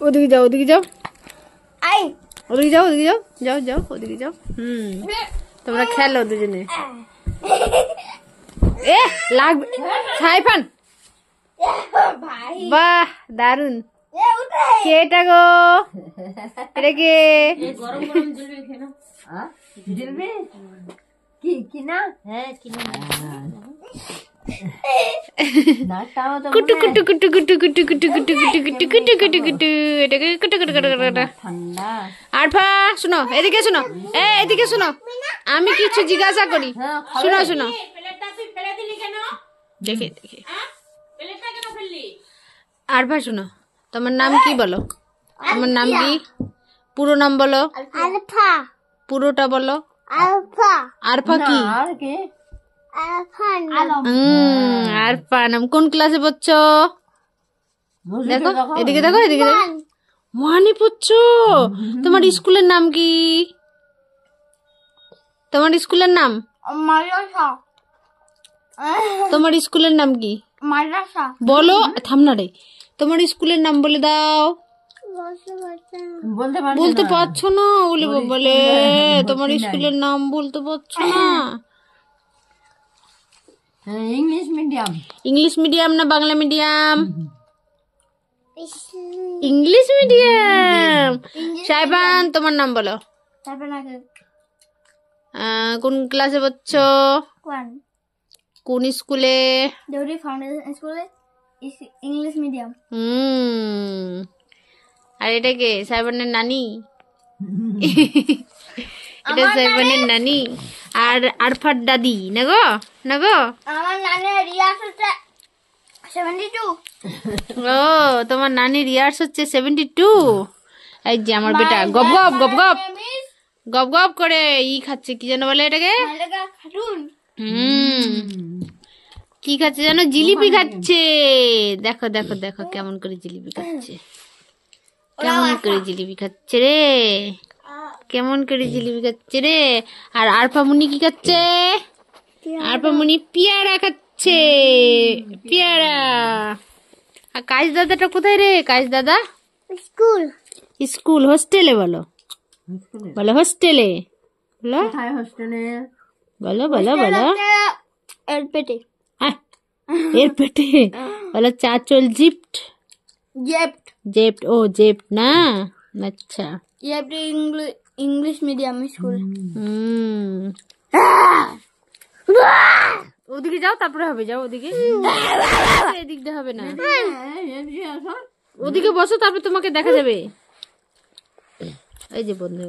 ওদিকে যাও, ওদিকে যাও, ওদিকে যাও, ওদিকে যাও, যাও যাও, ওদিকে যাও। তোমরা খেলো দুজনে। এ লাগবে সাইফান। বাহ দারুন। কে এটা গো? এটা কে? গরম গরম জিলবি খেয়ে নাও। জিলবি কি কিনা? হ্যাঁ কিনা। কুটু কুটু কুটু কুটু কুটু কুটু কুটু কুটু কুটু কুটু কুটু কুটু এটাকে কুটু কুটু কুটু কুটু। ঠান্ডা। আরফা শোনো, এদিকে শোনো, এদিকে শোনো, আমি কিছু জিজ্ঞাসা করি। শোনো শোনো, দেখে দেখে আরফা শোনো, তোমার নাম কি বলো? তোমার নাম কি? পুরো নাম বলো। আলফা। পুরোটা বলো। আলফা। আরফা কি? আর কি? আলফা। আরফা নাম। কোন ক্লাসে পড়ছো? দেখো এদিকে, দেখো এদিকে, দেখো। ওয়ানে পড়ছো? তোমার স্কুলের নাম কি? তোমার স্কুলের নাম? মাদ্রাসা। তোমার স্কুলের নাম কি? মাদ্রাসা। বলো। থাম না রে, তোমার স্কুলের নাম বলে দাও। বলতে বলতে পারছো না? বলে বলে তোমার স্কুলের নাম বলতে পারছো না? English medium. ইংলিশ মিডিয়াম না Bangla medium? English medium. Saiban তোমার নাম বলো। কোন ক্লাসে পড়ছো? কোন স্কুলে? দেউরি ফাউন্ডেশন স্কুলে, ইংলিশ মিডিয়াম। আর এটা কে? সাইবানের নানি। এটা সাইবানের নানি আর আরফার দাদি না গো? না গো? আমার নানের রিয়াজ হচ্ছে 72। ও তোমার নানির ইয়ার্স হচ্ছে 72। এই যে আমার বেটা গপ গপ গপ গপ গপ গপ করে খাচ্ছে, কি যেন বলে এটাকে? কি খাচ্ছে জানো? জিলিপি খাচ্ছে। দেখো দেখো দেখো কেমন করে জিলিপি খাচ্ছে, কেমন করে জিলিপি খাচ্ছে রে, কেমন করে জিলিপি খাচ্ছে রে। আর আরফা মুনি কি খাচ্ছে? আরফা মুনি পেয়ারা খাচ্ছে, পেয়ারা। আর কাজ দাদাটা কোথায় রে? কাজ দাদা স্কুল। স্কুল হোস্টেলে বলো, বলো হোস্টেলে বলো, হোস্টেলে বলো বলো বলো। এর পেটে। এর পেটে বলো চাচল জিপ্ট। জেপ্ট। জেপ্ট, ও জেপ্ট না, আচ্ছা। জেপ্ট ইংলিশ মিডিয়াম স্কুল। ওদিকে যাও, তারপরে হবে। যাও ওদিকে, এদিক দিয়ে হবে না। ওদিকে বসো, তারপরে তোমাকে দেখা যাবে। এই যে বন্ধু।